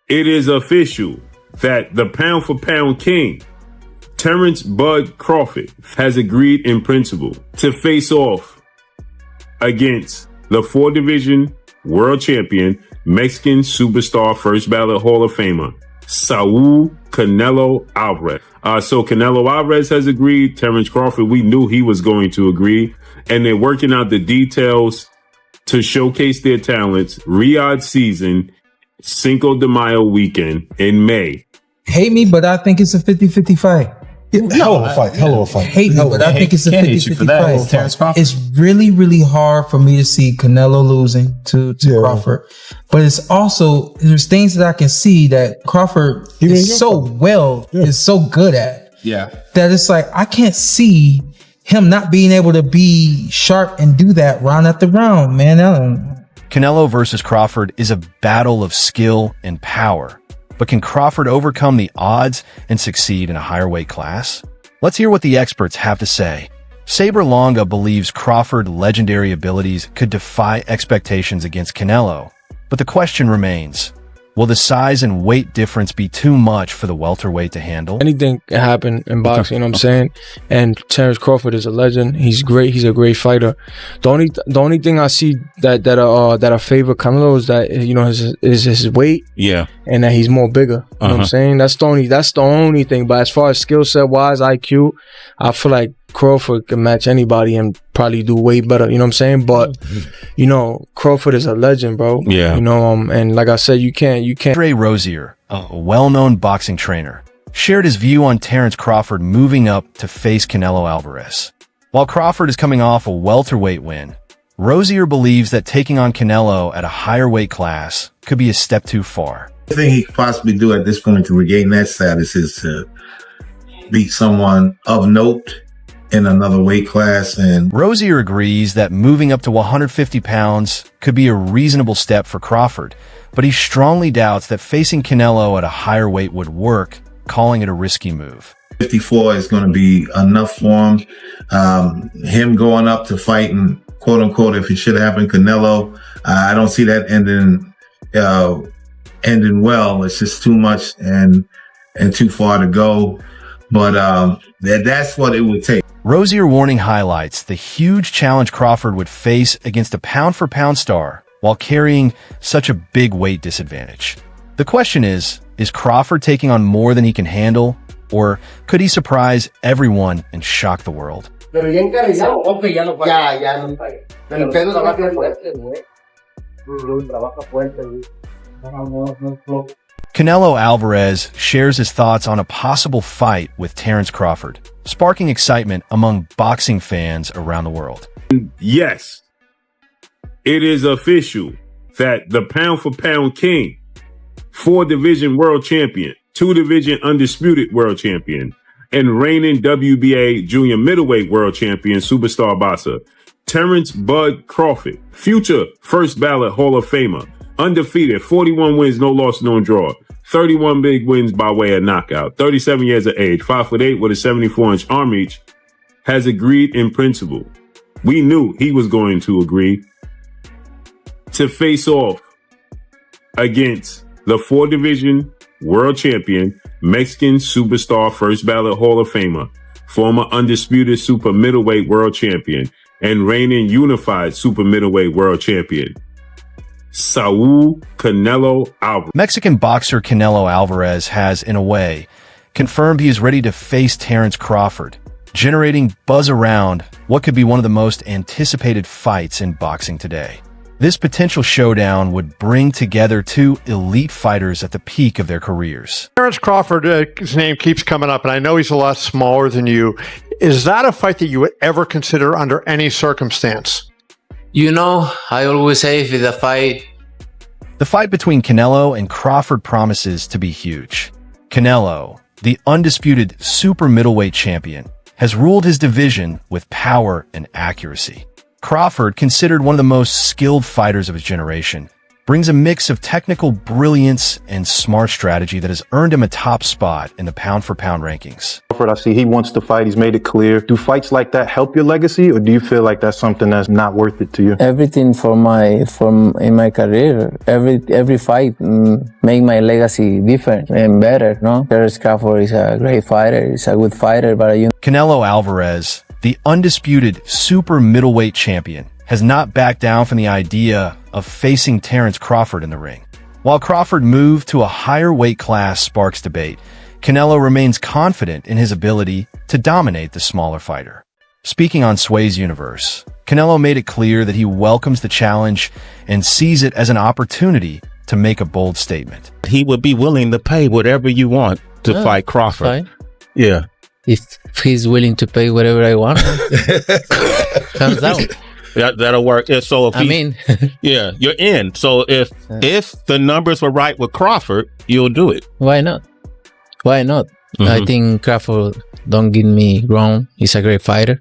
It is official that the pound-for-pound king, Terence "Bud" Crawford, has agreed in principle to face off against the 4-division world champion, Mexican superstar, first ballot Hall of Famer, Saul Canelo Alvarez. So Canelo Alvarez has agreed. Terence Crawford, we knew he was going to agree. And they're working out the details to showcase their talents. Riyadh season, Cinco de Mayo weekend in May. Hate me, but I think it's a 50-50 fight. Hell of a fight. Hate me, but I think it's a 50-50 fight. It's really, really hard for me to see Canelo losing to Crawford. But it's also, there's things that I can see that Crawford is so good at. Yeah. That it's like, I can't see him not being able to be sharp and do that round after round, man. Canelo versus Crawford is a battle of skill and power. But can Crawford overcome the odds and succeed in a higher weight class? Let's hear what the experts have to say. Saber Longa believes Crawford's legendary abilities could defy expectations against Canelo. But the question remains, will the size and weight difference be too much for the welterweight to handle? Anything can happen in boxing, you know what I'm saying? And Terence Crawford is a legend. He's great. He's a great fighter. The only thing I see that I favor Canelo is that, you know, is his weight. Yeah. And that he's more bigger. You know what I'm saying? That's the only thing. But as far as skill set wise, IQ, I feel like Crawford can match anybody and probably do way better, you know what I'm saying? But, you know, Crawford is a legend, bro. Yeah. You know, and like I said, you can't. Andre Rozier, a well-known boxing trainer, shared his view on Terence Crawford moving up to face Canelo Alvarez. While Crawford is coming off a welterweight win, Rozier believes that taking on Canelo at a higher weight class could be a step too far. The thing he could possibly do at this point to regain that status is to beat someone of note in another weight class. And Rozier agrees that moving up to 150 pounds could be a reasonable step for Crawford, but he strongly doubts that facing Canelo at a higher weight would work, calling it a risky move. 54 is going to be enough for him. Him going up to fighting, quote unquote, if it should happen, Canelo, I don't see that ending well. It's just too much and too far to go. But that's what it would take. Rozier warning highlights the huge challenge Crawford would face against a pound-for-pound star while carrying such a big weight disadvantage. The question is Crawford taking on more than he can handle, or could he surprise everyone and shock the world? Canelo Alvarez shares his thoughts on a possible fight with Terence Crawford, sparking excitement among boxing fans around the world. Yes, it is official that the pound-for-pound king, 4-division world champion, 2-division undisputed world champion, and reigning WBA junior middleweight world champion, superstar boxer, Terence "Bud" Crawford, future first ballot Hall of Famer, undefeated, 41 wins, no loss, no draw, 31 big wins by way of knockout, 37 years of age, 5'8" with a 74-inch arm reach, has agreed in principle. We knew he was going to agree to face off against the 4-division world champion, Mexican superstar, first ballot Hall of Famer, former undisputed super middleweight world champion, and reigning unified super middleweight world champion, Saul Canelo Alvarez. Mexican boxer Canelo Alvarez has, in a way, confirmed he is ready to face Terence Crawford, generating buzz around what could be one of the most anticipated fights in boxing today. This potential showdown would bring together two elite fighters at the peak of their careers. Terence Crawford, his name keeps coming up, and I know he's a lot smaller than you. Is that a fight that you would ever consider under any circumstance? You know, I always say if it's a fight. The fight between Canelo and Crawford promises to be huge. Canelo, the undisputed super middleweight champion, has ruled his division with power and accuracy. Crawford, considered one of the most skilled fighters of his generation, brings a mix of technical brilliance and smart strategy that has earned him a top spot in the pound-for-pound rankings. Crawford, I see he wants to fight. He's made it clear. Do fights like that help your legacy, or do you feel like that's something that's not worth it to you? Everything in my career, every fight make my legacy different and better. No, Terence Crawford is a great fighter. He's a good fighter, but Canelo Alvarez, the undisputed super middleweight champion, has not backed down from the idea of facing Terence Crawford in the ring. While Crawford move to a higher weight class sparks debate, Canelo remains confident in his ability to dominate the smaller fighter. Speaking on Sway's Universe, Canelo made it clear that he welcomes the challenge and sees it as an opportunity to make a bold statement. He would be willing to pay whatever you want to fight Crawford. Fine. Yeah. If he's willing to pay whatever I want, comes down. That'll work. So if yeah, you're in. So if the numbers were right with Crawford, you'll do it. Why not? Why not? I think Crawford, don't get me wrong, he's a great fighter.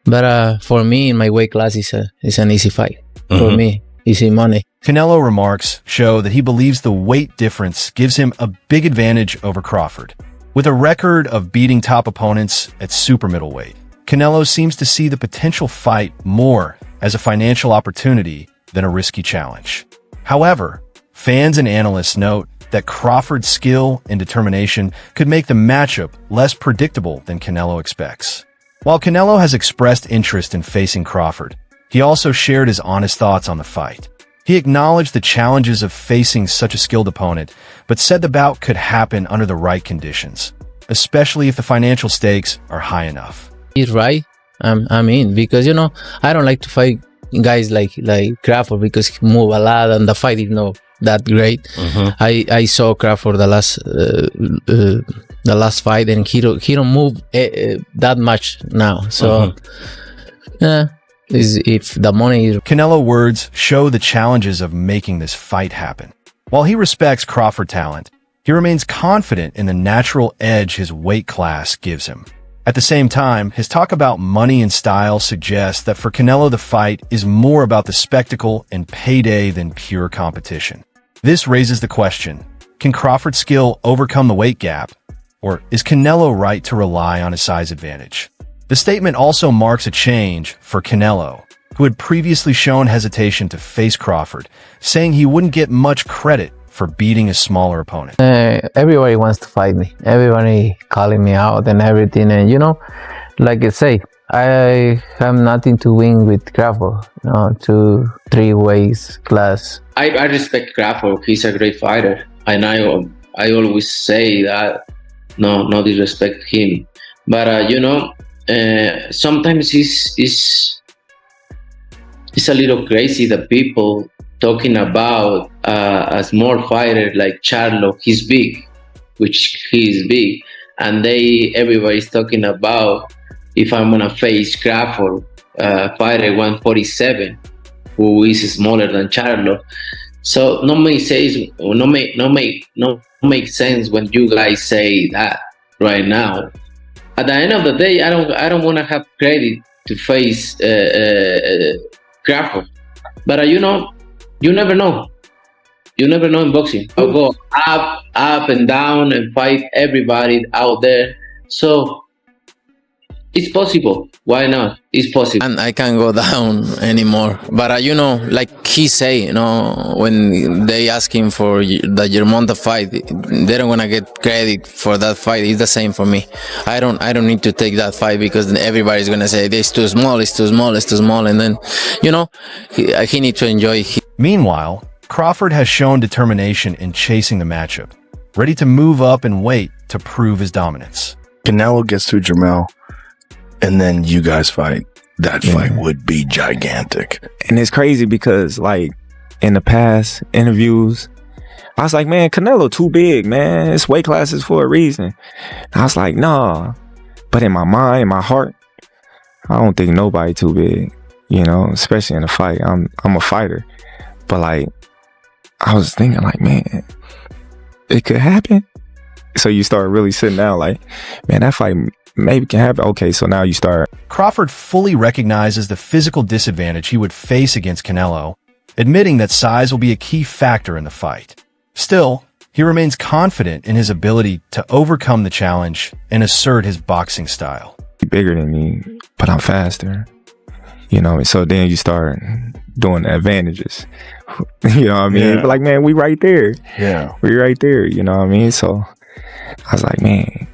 But for me, in my weight class, it's an easy fight. For me, easy money. Canelo remarks show that he believes the weight difference gives him a big advantage over Crawford. With a record of beating top opponents at super middleweight, Canelo seems to see the potential fight more as a financial opportunity than a risky challenge. However, fans and analysts note that Crawford's skill and determination could make the matchup less predictable than Canelo expects. While Canelo has expressed interest in facing Crawford, he also shared his honest thoughts on the fight. He acknowledged the challenges of facing such a skilled opponent, but said the bout could happen under the right conditions, especially if the financial stakes are high enough. He's right. I'm in, because I don't like to fight guys like Crawford because he move a lot and the fight is not that great. I saw Crawford the last fight and he don't move that much now. So if the money is... Canelo words show the challenges of making this fight happen. While he respects Crawford talent, he remains confident in the natural edge his weight class gives him. At the same time, his talk about money and style suggests that for Canelo the fight is more about the spectacle and payday than pure competition. This raises the question, can Crawford's skill overcome the weight gap, or is Canelo right to rely on his size advantage? The statement also marks a change for Canelo, who had previously shown hesitation to face Crawford, saying he wouldn't get much credit for beating a smaller opponent. Everybody wants to fight me. Everybody calling me out and everything. And like I say, I have nothing to win with Crawford. 2-3 ways class. I respect Crawford. He's a great fighter, and I always say that. No disrespect him, but sometimes it's a little crazy that people talking about a small fighter like Charlo. He's big, which he is big, and everybody's talking about if I'm gonna face Crawford, fighter 147, who is smaller than Charlo. So no make sense when you guys say that right now. At the end of the day, I don't want to have credit to face Crawford, but you never know. You never know in boxing. I'll go up and down and fight everybody out there. So it's possible. Why not? It's possible. And I can't go down anymore. But like he say, when they ask him for the Germonta fight, they don't want to get credit for that fight. It's the same for me. I don't need to take that fight because everybody's gonna say it's too small, it's too small, it's too small, and then he needs to enjoy. Meanwhile, Crawford has shown determination in chasing the matchup, ready to move up and weight to prove his dominance. Canelo gets through Jermell, and then you guys fight. That fight would be gigantic. And it's crazy because, like, in the past interviews, I was like, man, Canelo too big, man. It's weight classes for a reason. I was like, nah. But in my mind, in my heart, I don't think nobody too big, especially in a fight. I'm a fighter. But, like, I was thinking, like, man, it could happen. So you start really sitting down like, man, that fight maybe can happen. Okay, so now you start. Crawford fully recognizes the physical disadvantage he would face against Canelo, admitting that size will be a key factor in the fight. Still, He remains confident in his ability to overcome the challenge and assert his boxing style. He's bigger than me, but I'm faster. You know, so then you start doing the advantages. You know what I mean? Yeah. But like, man, we right there. Yeah. We right there, you know what I mean? So I was like, man.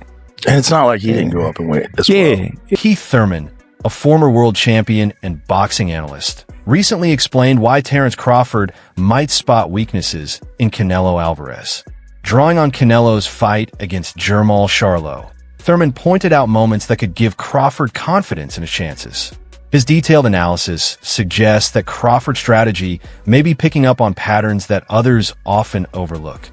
And it's not like he didn't go up and win as well. Keith Thurman, a former world champion and boxing analyst, recently explained why Terence Crawford might spot weaknesses in Canelo Alvarez. Drawing on Canelo's fight against Jermall Charlo, Thurman pointed out moments that could give Crawford confidence in his chances. His detailed analysis suggests that Crawford's strategy may be picking up on patterns that others often overlook.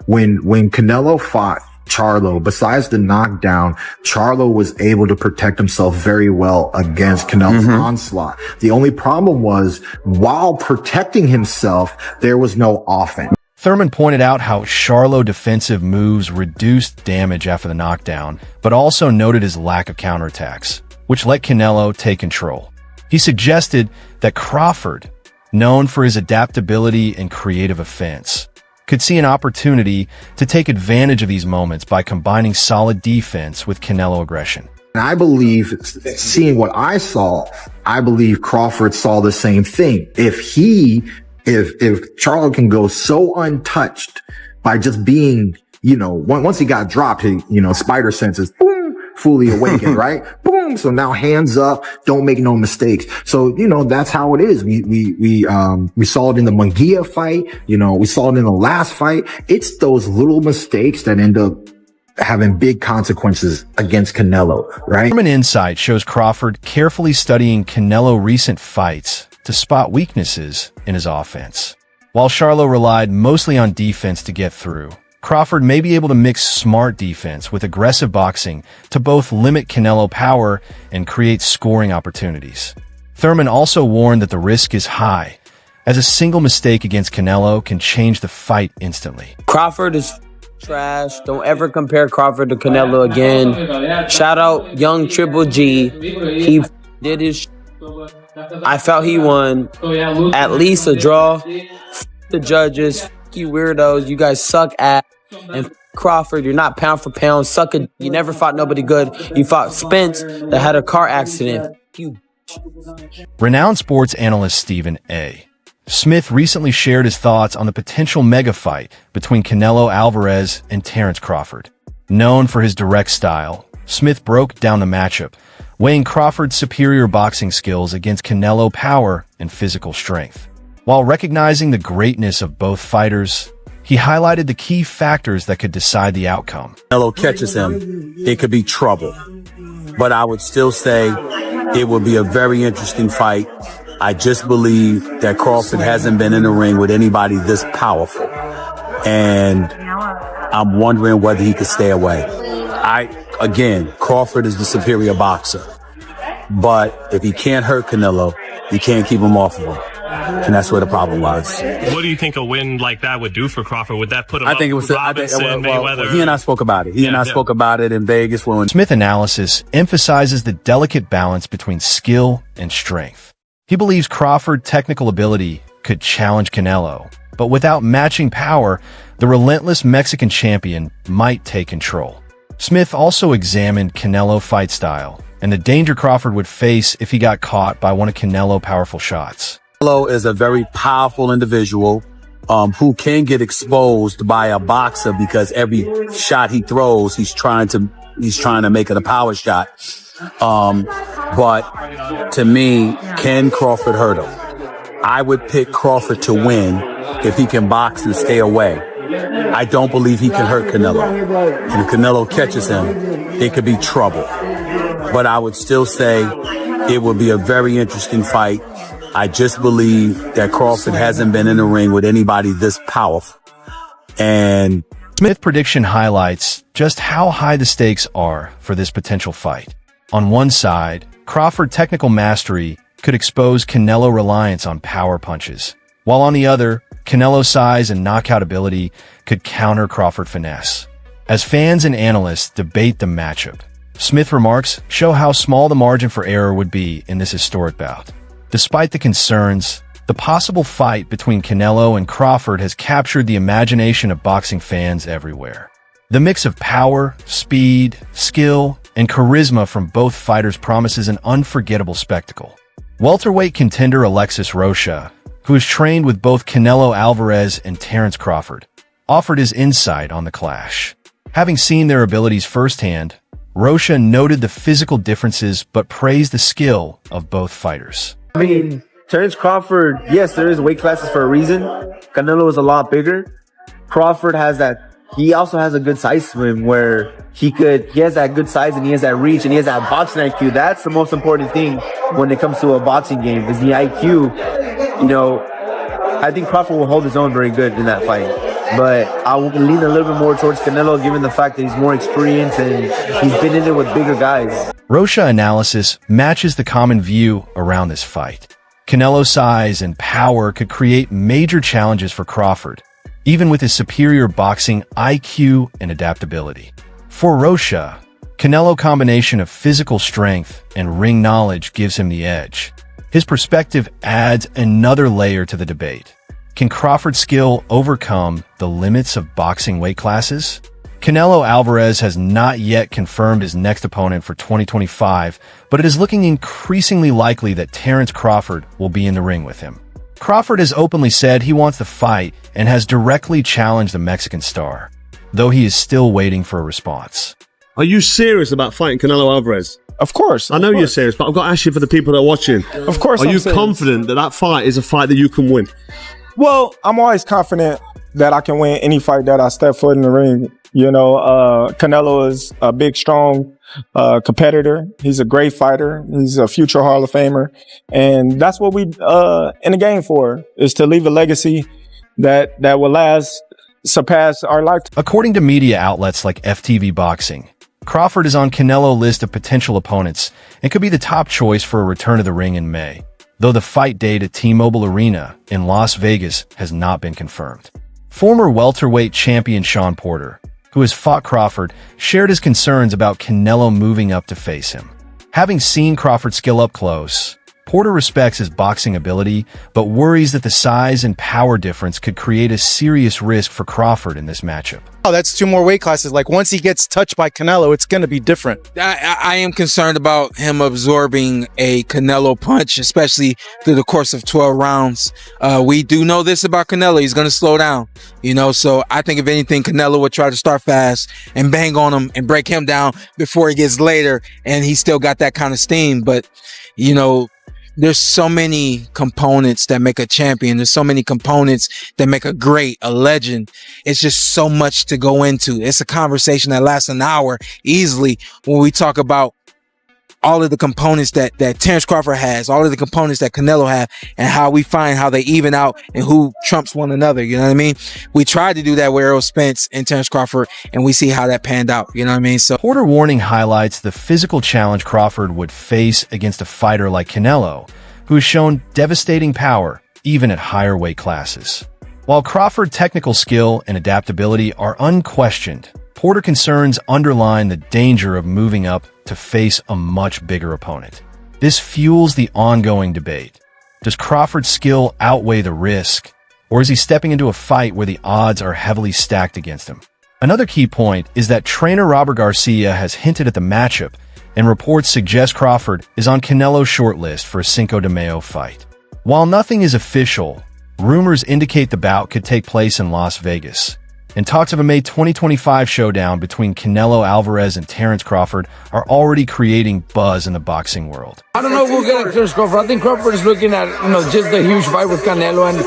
When Canelo fought Charlo, besides the knockdown, Charlo was able to protect himself very well against Canelo's onslaught. The only problem was, while protecting himself, there was no offense. Thurman pointed out how Charlo defensive moves reduced damage after the knockdown, but also noted his lack of counterattacks, which let Canelo take control. He suggested that Crawford, known for his adaptability and creative offense, could see an opportunity to take advantage of these moments by combining solid defense with Canelo aggression. And I believe, seeing what I saw, I believe Crawford saw the same thing. If Charlo can go so untouched by just being, once he got dropped, spider senses, boom, fully awakened, right? Boom. So now hands up, don't make no mistakes. So, that's how it is. We saw it in the Munguia fight. We saw it in the last fight. It's those little mistakes that end up having big consequences against Canelo, right? Thurman Insight shows Crawford carefully studying Canelo recent fights to spot weaknesses in his offense. While Charlo relied mostly on defense to get through, Crawford may be able to mix smart defense with aggressive boxing to both limit Canelo power and create scoring opportunities. Thurman also warned that the risk is high, as a single mistake against Canelo can change the fight instantly. Crawford is trash. Don't ever compare Crawford to Canelo again. Shout out young Triple G. He did his I felt he won. At least a draw. The judges, you weirdos, you guys suck ass. And Crawford, you're not pound for pound. You never fought nobody good. You fought Spence that had a car accident. Renowned sports analyst Stephen A. Smith recently shared his thoughts on the potential mega fight between Canelo Alvarez and Terence Crawford. Known for his direct style, Smith broke down the matchup, weighing Crawford's superior boxing skills against Canelo power and physical strength. While recognizing the greatness of both fighters, he highlighted the key factors that could decide the outcome. Canelo catches him, it could be trouble. But I would still say it would be a very interesting fight. I just believe that Crawford hasn't been in the ring with anybody this powerful. And I'm wondering whether he could stay away. Again, Crawford is the superior boxer. But if he can't hurt Canelo, he can't keep him off of him. And that's where the problem lies. What do you think a win like that would do for Crawford? Would that put him I think it was Mayweather? He and I spoke about it. He and I spoke about it in Vegas. Smith analysis emphasizes the delicate balance between skill and strength. He believes Crawford's technical ability could challenge Canelo, but without matching power, the relentless Mexican champion might take control. Smith also examined Canelo fight style and the danger Crawford would face if he got caught by one of Canelo's powerful shots. Canelo is a very powerful individual who can get exposed by a boxer because every shot he throws, he's trying to make it a power shot. But to me, can Crawford hurt him? I would pick Crawford to win if he can box and stay away. I don't believe he can hurt Canelo. And if Canelo catches him, it could be trouble. But I would still say it would be a very interesting fight. I just believe that Crawford hasn't been in the ring with anybody this powerful. And Smith's prediction highlights just how high the stakes are for this potential fight. On one side, Crawford's technical mastery could expose Canelo's reliance on power punches, while on the other, Canelo's size and knockout ability could counter Crawford's finesse. As fans and analysts debate the matchup, Smith remarks show how small the margin for error would be in this historic bout. Despite the concerns, The possible fight between Canelo and Crawford has captured the imagination of boxing fans everywhere. The mix of power, speed, skill, and charisma from both fighters promises an unforgettable spectacle. Welterweight contender Alexis Rocha, who is trained with both Canelo Alvarez and Terence Crawford, offered his insight on the clash. Having seen their abilities firsthand, Rocha noted the physical differences but praised the skill of both fighters. I mean, Terence Crawford, yes, there is weight classes for a reason. Canelo is a lot bigger. Crawford has that. He also has a good size to him where he has that good size and he has that reach and he has that boxing IQ. That's the most important thing when it comes to a boxing game is the IQ. You know, I think Crawford will hold his own very good in that fight. But I will lean a little bit more towards Canelo given the fact that he's more experienced and he's been in it with bigger guys. Rocha analysis matches the common view around this fight. Canelo's size and power could create major challenges for Crawford, even with his superior boxing IQ and adaptability. For Rocha, Canelo's combination of physical strength and ring knowledge gives him the edge. His perspective adds another layer to the debate. Can Crawford's skill overcome the limits of boxing weight classes? Canelo Alvarez has not yet confirmed his next opponent for 2025, but it is looking increasingly likely that Terence Crawford will be in the ring with him. Crawford has openly said he wants the fight and has directly challenged the Mexican star, though he is still waiting for a response. Are you serious about fighting Canelo Alvarez? Of course. I know you're serious, but I've got to ask you for the people that are watching. Of course Are I'm you serious. confident that that fight is a fight that you can win? Well, I'm always confident that I can win any fight that I step foot in the ring. You know, Canelo is a big, strong competitor. He's a great fighter. He's a future Hall of Famer. And that's what we in the game for, is to leave a legacy that will last, surpass our lifetime. According to media outlets like FTV Boxing, Crawford is on Canelo's list of potential opponents and could be the top choice for a return to the ring in May, though the fight date at T-Mobile Arena in Las Vegas has not been confirmed. Former welterweight champion Sean Porter, who has fought Crawford, shared his concerns about Canelo moving up to face him. Having seen Crawford's skill up close, Porter respects his boxing ability, but worries that the size and power difference could create a serious risk for Crawford in this matchup. Oh, that's two more weight classes. Like, once he gets touched by Canelo, it's going to be different. I am concerned about him absorbing a Canelo punch, especially through the course of 12 rounds. We do know this about Canelo. He's going to slow down, you know, so I think if anything, Canelo would try to start fast and bang on him and break him down before he gets later, and he's still got that kind of steam. But, you know, there's so many components that make a champion. There's so many components that make a great, a legend. It's just so much to go into. It's a conversation that lasts an hour easily when we talk about all of the components that Terence Crawford has, all of the components that Canelo have, and how we find how they even out and who trumps one another. You know what I mean? We tried to do that with Errol Spence and Terence Crawford, and we see how that panned out. You know what I mean? So Porter warning highlights the physical challenge Crawford would face against a fighter like Canelo, who has shown devastating power even at higher weight classes. While Crawford's technical skill and adaptability are unquestioned, Porter concerns underline the danger of moving up to face a much bigger opponent. This fuels the ongoing debate. Does Crawford's skill outweigh the risk, or is he stepping into a fight where the odds are heavily stacked against him? Another key point is that trainer Robert Garcia has hinted at the matchup, and reports suggest Crawford is on Canelo's shortlist for a Cinco de Mayo fight. While nothing is official, rumors indicate the bout could take place in Las Vegas, and talks of a May 2025 showdown between Canelo Alvarez and Terence Crawford are already creating buzz in the boxing world. I don't know if we'll get Terence Crawford. I think Crawford is looking at, you know, just the huge fight with Canelo, and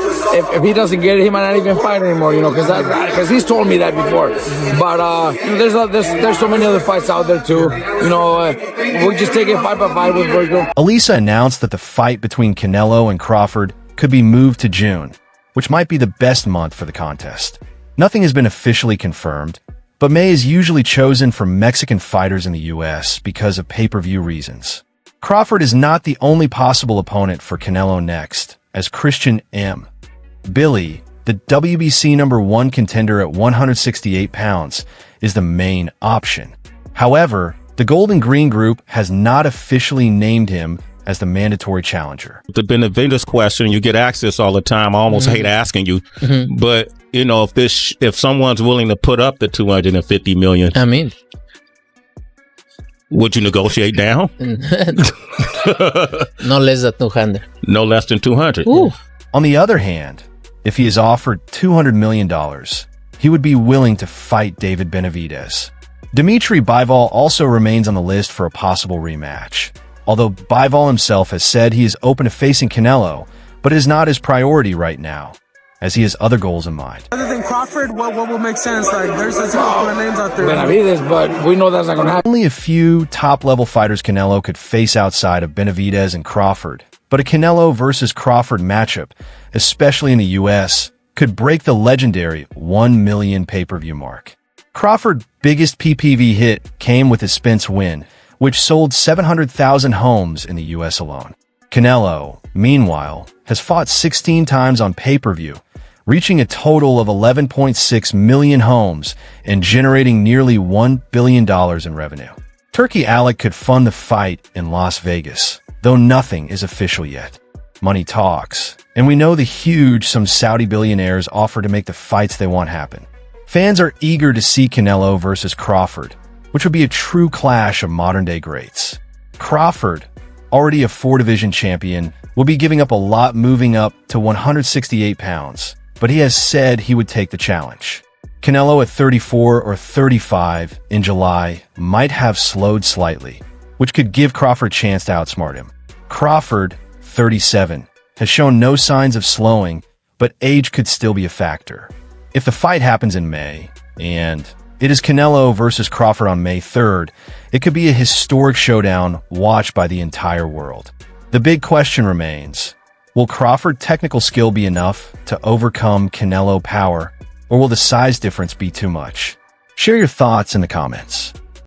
if he doesn't get it, he might not even fight anymore, you know, because he's told me that before. But you know, there's so many other fights out there too. You know, we'll just take it fight by fight with Virgil. Elisa announced that the fight between Canelo and Crawford could be moved to June, which might be the best month for the contest. Nothing has been officially confirmed, but May is usually chosen for Mexican fighters in the US because of pay-per-view reasons. Crawford is not the only possible opponent for Canelo next, as Christian M. Billy, the WBC #1 contender at 168 pounds, is the main option. However, the Gold and Green Group has not officially named him as the mandatory challenger. The Benavidez question, you get asked this all the time. I almost hate asking you, but you know, if someone's willing to put up the 250 million, I mean, would you negotiate down? No less than 200. No less than 200. Ooh. On the other hand, if he is offered $200 million, he would be willing to fight David Benavidez. Dimitri Bivol also remains on the list for a possible rematch. Although Bivol himself has said he is open to facing Canelo, but it is not his priority right now, as he has other goals in mind. Other than Crawford, what will make sense? Like, there's a couple of names out there. Benavidez, but we know that's not going to happen. Only a few top-level fighters Canelo could face outside of Benavidez and Crawford, but a Canelo versus Crawford matchup, especially in the U.S., could break the legendary 1 million pay-per-view mark. Crawford's biggest PPV hit came with his Spence win, which sold 700,000 homes in the U.S. alone. Canelo, meanwhile, has fought 16 times on pay-per-view, reaching a total of 11.6 million homes and generating nearly $1 billion in revenue. Turkey Alec could fund the fight in Las Vegas, though nothing is official yet. Money talks, and we know the huge some Saudi billionaires offer to make the fights they want happen. Fans are eager to see Canelo versus Crawford, which would be a true clash of modern-day greats. Crawford, already a 4-division champion, will be giving up a lot moving up to 168 pounds, but he has said he would take the challenge. Canelo at 34 or 35 in July might have slowed slightly, which could give Crawford a chance to outsmart him. Crawford, 37, has shown no signs of slowing, but age could still be a factor. If the fight happens in May, and it is Canelo versus Crawford on May 3rd, it could be a historic showdown watched by the entire world. The big question remains, will Crawford's technical skill be enough to overcome Canelo power, or will the size difference be too much? Share your thoughts in the comments.